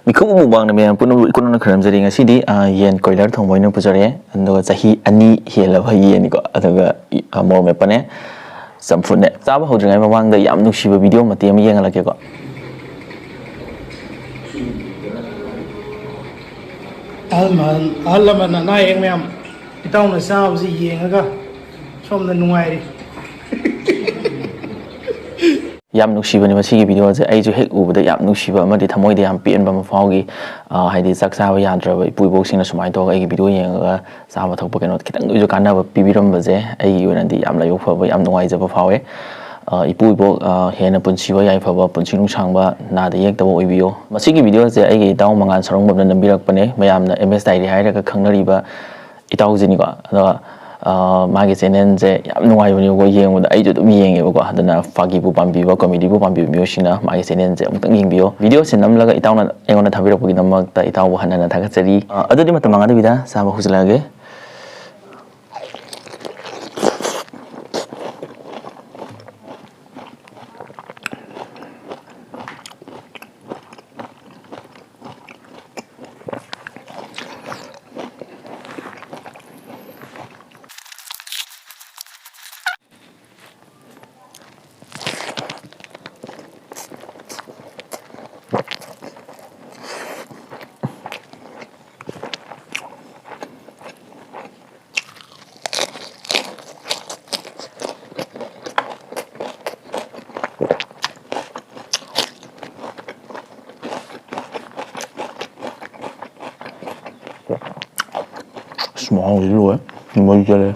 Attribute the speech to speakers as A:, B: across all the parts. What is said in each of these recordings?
A: ꯃꯤꯈꯨꯞ ꯃꯨꯛꯕꯥꯡꯅ ꯃꯌꯥꯝ ꯄꯨꯝꯅꯃꯛ ꯏꯀꯣꯟꯅ ꯈꯨꯔꯨꯝꯖꯔꯤ ꯉꯁꯤꯗꯤ ꯌꯦꯟ ꯀꯣꯏꯂꯔ ꯊꯣꯡꯕ ꯑꯣꯏꯅ ꯄꯨꯖꯔꯛꯑꯦ ꯑꯗꯨꯒ ꯆꯍꯤ 2 ꯍꯦꯜꯂꯕ ꯌꯦꯟꯅꯤꯀꯣ ꯑꯗꯨꯒ ꯃꯣꯔꯣꯛ ꯃꯦꯠꯄꯅꯦ ꯆꯝꯐꯨꯠꯅꯦ ꯆꯥꯕ ꯍꯧꯗ꯭ꯔꯤꯉꯩ ꯃꯃꯥꯡꯗ ꯌꯥꯝ ꯅꯨꯡꯁꯤꯕ ꯚꯤꯗꯤꯑꯣ ꯃꯇꯦꯛ ꯑꯃ ꯌꯦꯡꯍꯜꯂꯛꯀꯦꯀꯣ
B: ꯑꯍꯜ ꯂꯃꯟ ꯑꯅꯥ ꯑꯌꯦꯛ ꯃꯌꯥꯝ ꯏꯇꯥꯎꯅ ꯆꯥꯕꯁꯤ ꯌꯦꯡꯉꯒ ꯁꯣꯝꯗ ꯅꯨꯡꯉꯥꯏꯔꯤ
A: ꯌꯥꯝ ꯅꯨꯡꯁꯤꯕꯅꯦ ꯃꯁꯤꯒꯤ ꯚꯤꯗꯤꯑꯣꯁꯦ ꯑꯩꯁꯨ ꯍꯦꯛ ꯎꯕꯗ ꯌꯥꯝ ꯅꯨꯡꯁꯤꯕ ꯑꯃꯗꯤ ꯊꯃꯣꯏꯗ ꯌꯥꯝ ꯄꯦꯟꯕ ꯑꯃ ꯐꯥꯎꯈꯤ ꯍꯥꯏꯗꯤ ꯆꯥꯛ ꯆꯥꯕ ꯌꯥꯗ꯭ꯔꯕ ꯏꯄꯨ-ꯏꯕꯣꯛꯁꯤꯡꯅ ꯁꯨꯃꯥꯏꯅ ꯇꯧꯔꯒ ꯑꯩꯒꯤ ꯚꯤꯗꯤꯑꯣ ꯌꯦꯡꯉꯒ ꯆꯥꯕ ꯊꯛꯄ ꯀꯩꯅꯣ ꯈꯤꯇꯪ ꯑꯣꯏꯁꯨ ꯀꯥꯟꯅꯕ ꯄꯤꯕꯤꯔꯝꯕꯁꯦ ꯑꯩꯒꯤ ꯑꯣꯏꯅꯗꯤ ꯌꯥꯝ ꯂꯥꯏꯕꯛ ꯐꯕ ꯌꯥꯝ ꯅꯨꯡꯉꯥꯏꯖꯕ ꯐꯥꯎꯋꯦ ꯏꯄꯨ-ꯏꯕꯣꯛ ꯍꯦꯟꯅ ꯄꯨꯟꯁꯤꯕ ꯌꯥꯏꯐꯕ ꯄꯨꯟꯁꯤ ꯅꯨꯡꯁꯥꯡꯕ ꯅꯥꯗ ꯌꯦꯛꯇꯕ ꯑꯣꯏꯕꯤꯌꯣ ꯃꯁꯤꯒꯤ ꯚꯤꯗꯤꯑꯣꯁꯦ ꯑꯩꯒꯤ ꯏꯇꯥꯎ ꯃꯉꯥꯟ ꯁꯔꯣꯡꯕꯝꯅ ꯅꯝꯕꯤꯔꯛꯄꯅꯦ ꯃꯌꯥꯝꯅ MS ꯗꯥꯏꯔꯤ ꯍꯥꯏꯔꯒ ꯈꯪꯅꯔꯤꯕ ꯏꯇꯥꯎꯁꯤꯅꯤꯀꯣ ꯑꯗꯣ ꯃꯥꯒꯤ ꯆꯦꯅꯦꯜꯁꯦ ꯌꯥꯝ ꯅꯨꯡꯉꯥꯏꯕꯅꯦꯕꯀꯣ ꯌꯦꯡꯕꯗ ꯑꯩꯁꯨ ꯑꯗꯨꯝ ꯌꯦꯡꯉꯦꯕꯀꯣ ꯑꯗꯨꯅ ꯐꯥꯒꯤꯕꯨ ꯄꯥꯝꯕꯤꯕ ꯀꯣꯃꯦꯗꯤꯕꯨ ꯄꯥꯝꯕꯤꯕ ꯃꯤꯑꯣꯏꯁꯤꯡꯅ ꯃꯥꯒꯤ ꯆꯦꯅꯦꯜꯁꯦ ꯑꯃꯨꯛꯇꯪ ꯌꯦꯡꯕꯤꯌꯣ ꯚꯤꯗꯤꯑꯣꯁꯦ ꯅꯝꯂꯒ ꯏꯇꯥꯎꯅ ꯑꯩꯉꯣꯟꯗ ꯊꯥꯕꯤꯔꯛꯄꯒꯤꯗꯃꯛꯇ ꯏꯇꯥꯎꯕꯨ ꯍꯟꯅ ꯊꯥꯒꯠꯆꯔꯤ ꯑꯗꯨꯗꯤ ꯃꯇꯝ ꯃꯥꯡꯍꯟꯗꯕꯤꯗ ꯆꯥꯕ ꯍꯧꯖꯤꯜꯂꯛꯑꯒꯦ Small dulu ya, mau jalan.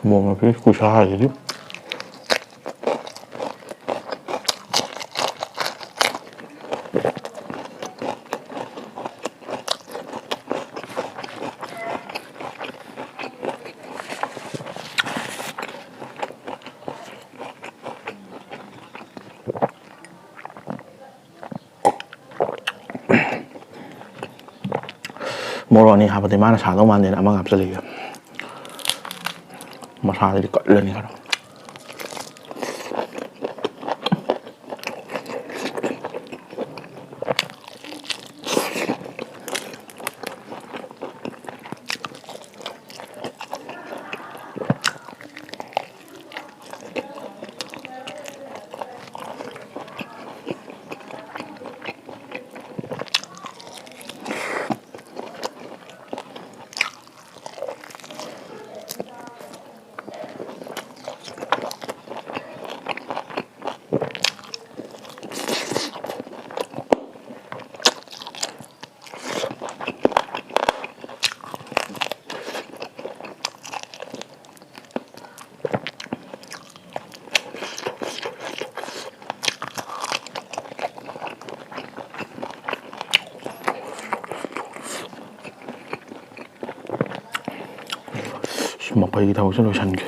A: Mau ngapain usaha jadi 모로니 하버드 마나 사도 만드는 아마 앞설이야 마사들이 끓으니 가라 먹방이 다 무슨 로션 게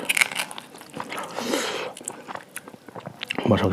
A: 맛있어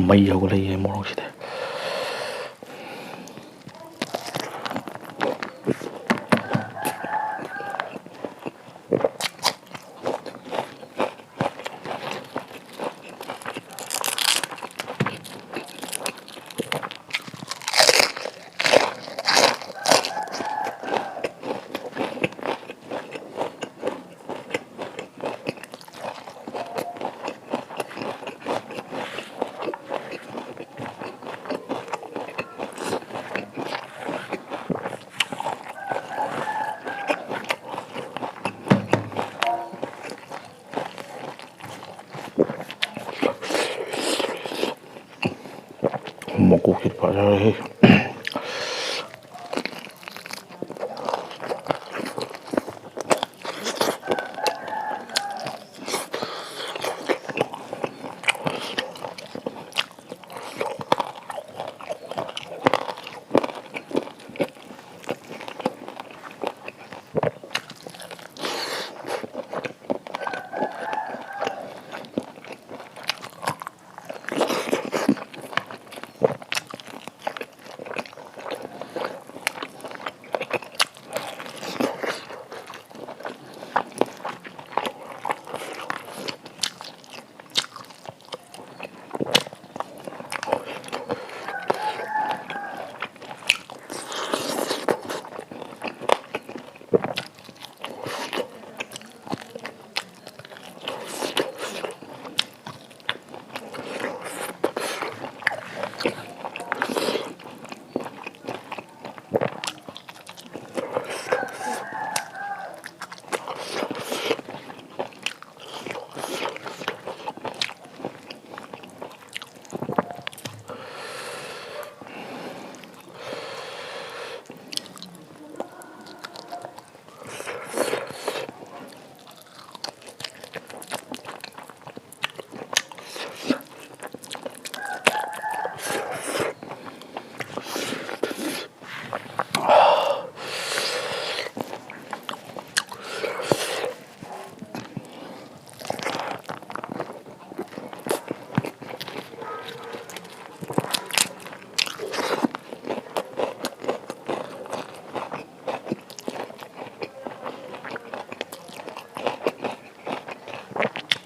A: ꯃꯩ ꯍꯧꯒꯠꯂꯛꯏ ꯃꯣꯔꯣꯛꯁꯤꯗꯤ ꯍꯩ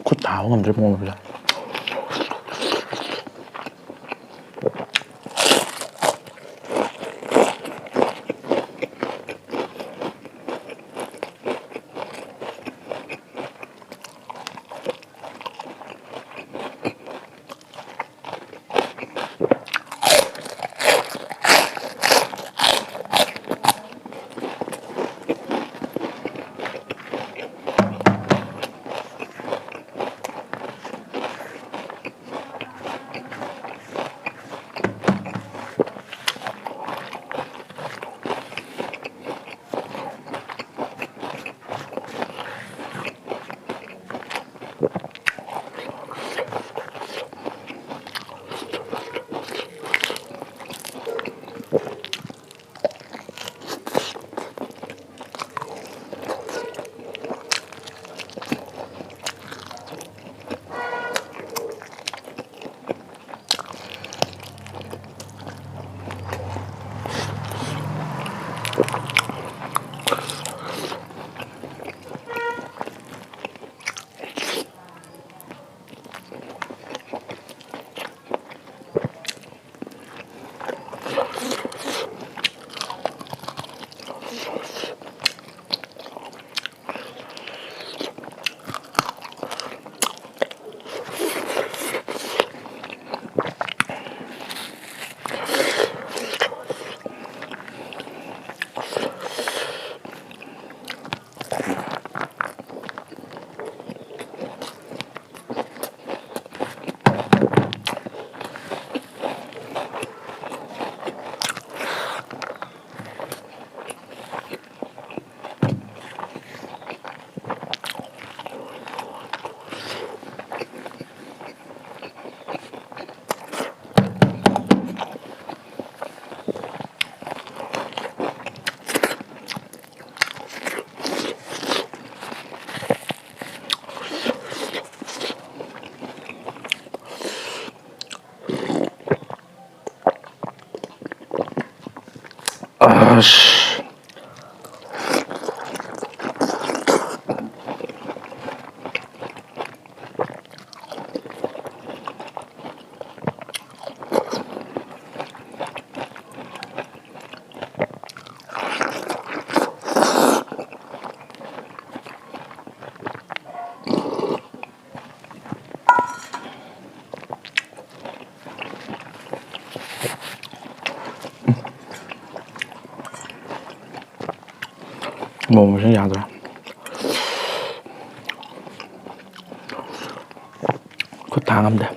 A: ꯈꯨꯠ ꯊꯥꯕ ꯉꯝꯗ꯭ꯔꯦ ꯃꯣꯡꯕꯁꯦ ꯑꯁ ꯃꯣꯡꯕꯁꯦ ꯌꯥꯗ꯭ꯔꯦ ꯈꯨꯠ ꯊꯥꯡ ꯉꯝꯗꯦ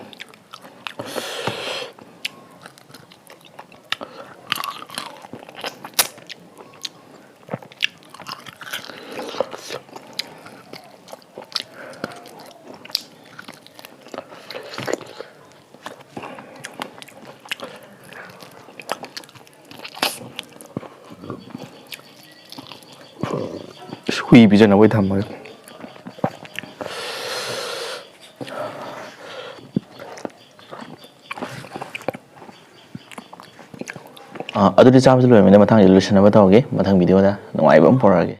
C: ꯍꯨꯏ ꯄꯤꯖꯅꯕ ꯊꯝꯃꯒ
A: ꯑꯗꯨꯗꯤ ꯆꯥꯕꯁꯨ ꯂꯣꯏꯔꯕꯅꯤꯅ ꯃꯊꯪꯗꯤ ꯂꯣꯏꯁꯤꯟꯅꯕ ꯇꯧꯔꯒꯦ ꯃꯊꯪ ꯚꯤꯗꯤꯑꯣꯗ ꯅꯨꯡꯉꯥꯏꯕ ꯑꯃ ꯄꯨꯔꯛꯑꯒꯦ